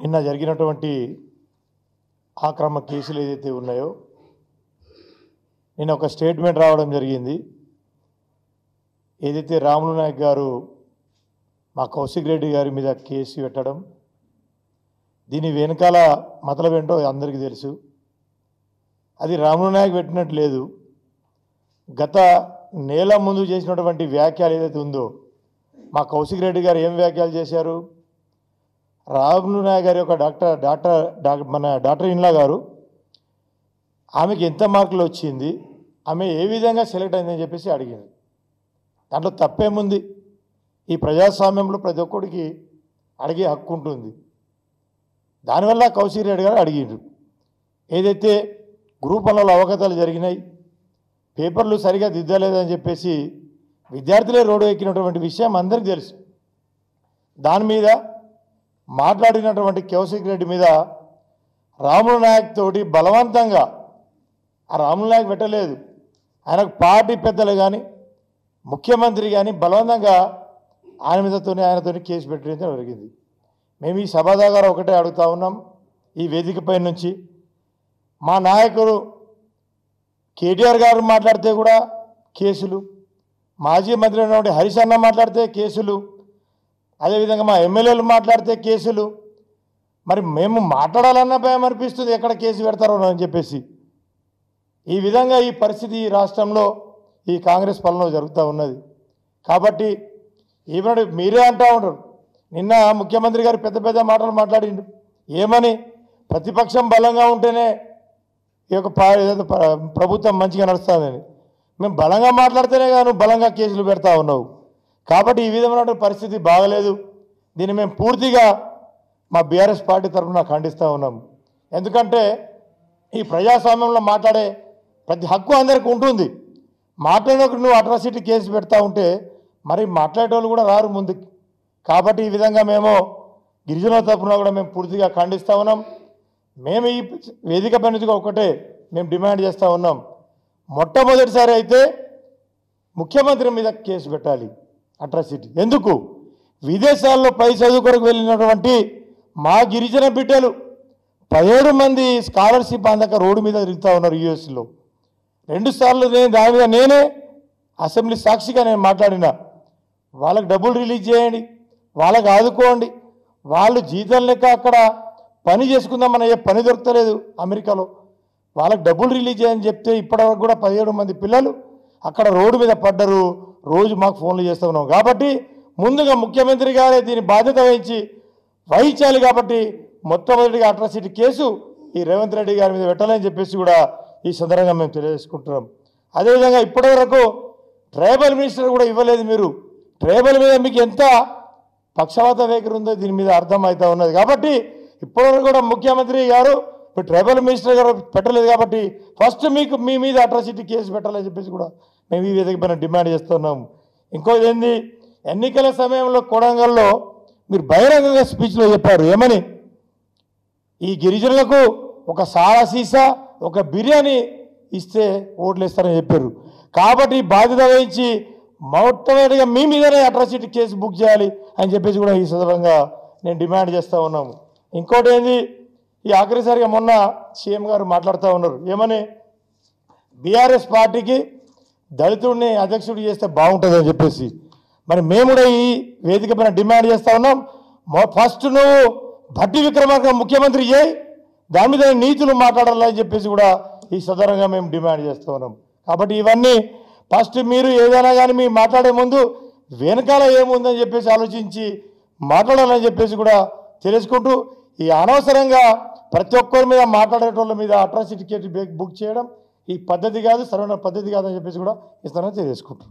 నిన్న జరిగినటువంటి ఆక్రమ కేసులు ఏదైతే ఉన్నాయో నిన్న ఒక స్టేట్మెంట్ రావడం జరిగింది. ఏదైతే రాములు నాయక్ గారు మా కౌశిక్ రెడ్డి గారి మీద కేసు పెట్టడం, దీని వెనకాల మతలబ్ ఏంటో అందరికీ తెలుసు. అది రాములు నాయక్ పెట్టినట్టు లేదు. గత నెల ముందు చేసినటువంటి వ్యాఖ్యలు ఏదైతే ఉందో, మా కౌశిక్ రెడ్డి గారు ఏం వ్యాఖ్యలు చేశారు, రాములు నాయక్ గారి యొక్క డాక్టర్ ఇన్లా గారు ఆమెకి ఎంత మార్కులు వచ్చింది, ఆమె ఏ విధంగా సెలెక్ట్ అయిందని చెప్పేసి అడిగింది. దాంట్లో తప్పేముంది? ఈ ప్రజాస్వామ్యంలో ప్రతి ఒక్కడికి అడిగే హక్కు ఉంటుంది. దానివల్ల కౌశిక్ రెడ్డి గారు అడిగిండ్రు. ఏదైతే గ్రూప్ వన్లలో అవకతలు జరిగినాయి, పేపర్లు సరిగా దిద్దలేదని చెప్పేసి విద్యార్థులే రోడ్డు ఎక్కినటువంటి విషయం అందరికీ తెలుసు. దాని మీద మాట్లాడినటువంటి కౌశిక్ రెడ్డి మీద రాములు నాయక్ తోటి బలవంతంగా, ఆ రాములు నాయక్ పెట్టలేదు, ఆయనకు పార్టీ పెద్దలు కానీ ముఖ్యమంత్రి కానీ బలవంతంగా ఆయనతో కేసు పెట్టడం జరిగింది. మేము ఈ సభాదాగారు ఒకటే అడుగుతా ఉన్నాం, ఈ వేదికపై నుంచి మా నాయకుడు కేటీఆర్ గారు మాట్లాడితే కూడా కేసులు, మాజీ మంత్రి అయినటువంటి హరీష్ అన్న మాట్లాడితే కేసులు, అదేవిధంగా మా ఎమ్మెల్యేలు మాట్లాడితే కేసులు. మరి మేము మాట్లాడాలన్న భయం అనిపిస్తుంది, ఎక్కడ కేసు పెడతారో అని చెప్పేసి. ఈ విధంగా ఈ పరిస్థితి ఈ రాష్ట్రంలో ఈ కాంగ్రెస్ పాలనలో జరుగుతూ ఉన్నది. కాబట్టి ఈవెన్ మీరే అంటూ ఉంటారు, నిన్న ముఖ్యమంత్రి గారు పెద్ద పెద్ద మాటలు మాట్లాడిండు. ఏమని? ప్రతిపక్షం బలంగా ఉంటేనే ఈ యొక్క ప్రభుత్వం మంచిగా నడుస్తుందని. మేము బలంగా మాట్లాడితేనే కానీ బలంగా కేసులు పెడతా ఉన్నావు. కాబట్టి ఈ విధమైన పరిస్థితి బాగలేదు. దీన్ని మేము పూర్తిగా మా బీఆర్ఎస్ పార్టీ తరఫున ఖండిస్తూ ఉన్నాము. ఎందుకంటే ఈ ప్రజాస్వామ్యంలో మాట్లాడే ప్రతి హక్కు అందరికీ ఉంటుంది. మాట్లాడినప్పుడు నువ్వు అట్రాసిటీ కేసు పెడతా ఉంటే మరి మాట్లాడేటోళ్ళు కూడా రారు ముందుకు. కాబట్టి ఈ విధంగా మేము గిరిజనుల తరఫున కూడా మేము పూర్తిగా ఖండిస్తూ ఉన్నాం. మేము ఈ వేదిక పై నుంచి ఒకటే మేము డిమాండ్ చేస్తూ ఉన్నాం, మొట్టమొదటిసారి అయితే ముఖ్యమంత్రి మీద కేసు పెట్టాలి అట్రాసిటీ. ఎందుకు? విదేశాల్లో పై చదువు కొరకు వెళ్ళినటువంటి మా గిరిజన బిడ్డలు 17 మంది స్కాలర్షిప్ అందక రోడ్డు మీద తిరుగుతూ ఉన్నారు యూఎస్లో. 2 సార్లు దాని మీద నేనే అసెంబ్లీ సాక్షిగా నేను మాట్లాడిన. వాళ్ళకి డబ్బులు రిలీజ్ చేయండి, వాళ్ళకి ఆదుకోండి. వాళ్ళు జీతం లెక్క అక్కడ పని చేసుకుందామని పని దొరకలేదు అమెరికాలో. వాళ్ళకి డబ్బులు రిలీజ్ చేయని చెప్తే ఇప్పటివరకు కూడా 17 మంది పిల్లలు అక్కడ రోడ్డు మీద పడ్డరు. రోజు మాకు ఫోన్లు చేస్తూ ఉన్నాం. కాబట్టి ముందుగా ముఖ్యమంత్రి గారే దీని బాధ్యత వహించాలి. కాబట్టి మొట్టమొదటిగా అట్రాసిటీ కేసు ఈ రేవంత్ రెడ్డి గారి మీద పెట్టాలని చెప్పేసి కూడా ఈ సందర్భంగా మేము తెలియజేసుకుంటున్నాం. అదేవిధంగా ఇప్పటివరకు ట్రైబల్ మినిస్టర్ కూడా ఇవ్వలేదు. మీరు ట్రైబల్ మీద మీకు ఎంత పక్షపాత వైఖరి ఉందో దీని మీద అర్థమవుతూ ఉన్నది. కాబట్టి ఇప్పటివరకు కూడా ముఖ్యమంత్రి గారు ఇప్పుడు ట్రైబల్ మినిస్టర్ గారు పెట్టలేదు. కాబట్టి ఫస్ట్ మీ మీద అట్రాసిటీ కేసు పెట్టాలని చెప్పేసి కూడా మేము ఈ వేదిక పైన డిమాండ్ చేస్తున్నాం. ఇంకోటి ఏంది, ఎన్నికల సమయంలో కొడంగల్లో మీరు బహిరంగంగా స్పీచ్లో చెప్పారు, ఏమని? ఈ గిరిజనులకు ఒక సారా సీసా ఒక బిర్యానీ ఇస్తే ఓట్లు ఇస్తారని చెప్పారు. కాబట్టి బాధ్యత వహించి మొట్టమొదటిగా మీ మీదనే అట్రాసిటీ కేసు బుక్ చేయాలి అని చెప్పేసి కూడా ఈ సందర్భంగా నేను డిమాండ్ చేస్తూ ఉన్నాము. ఇంకోటి ఏంది, ఈ ఆఖరిసారిగా మొన్న సీఎం గారు మాట్లాడుతూ ఉన్నారు, ఏమని? బీఆర్ఎస్ పార్టీకి దళితుడిని అధ్యక్షుడు చేస్తే బాగుంటుందని చెప్పేసి. మరి మేము కూడా ఈ వేదిక పైన డిమాండ్ చేస్తూ ఉన్నాం, ఫస్ట్ నువ్వు భట్టి విక్రమార్క ముఖ్యమంత్రి చేయి, దాని మీద నీతులు మాట్లాడాలని చెప్పేసి కూడా ఈ సందర్భంగా మేము డిమాండ్ చేస్తూ ఉన్నాం. కాబట్టి ఇవన్నీ ఫస్ట్ మీరు ఏదైనా కానీ మీ మాట్లాడే ముందు వెనకాల ఏముందని చెప్పేసి ఆలోచించి మాట్లాడాలని చెప్పేసి కూడా తెలుసుకుంటూ, ఈ అనవసరంగా ప్రతి ఒక్కరి మీద మాట్లాడేటోళ్ళ మీద అట్రాసిటీ కేసు బుక్ చేయడం ఈ పద్ధతి కాదు, సరైన పద్ధతి కాదని చెప్పేసి కూడా ఈ సందర్భంగా తెలియజేసుకుంటాం.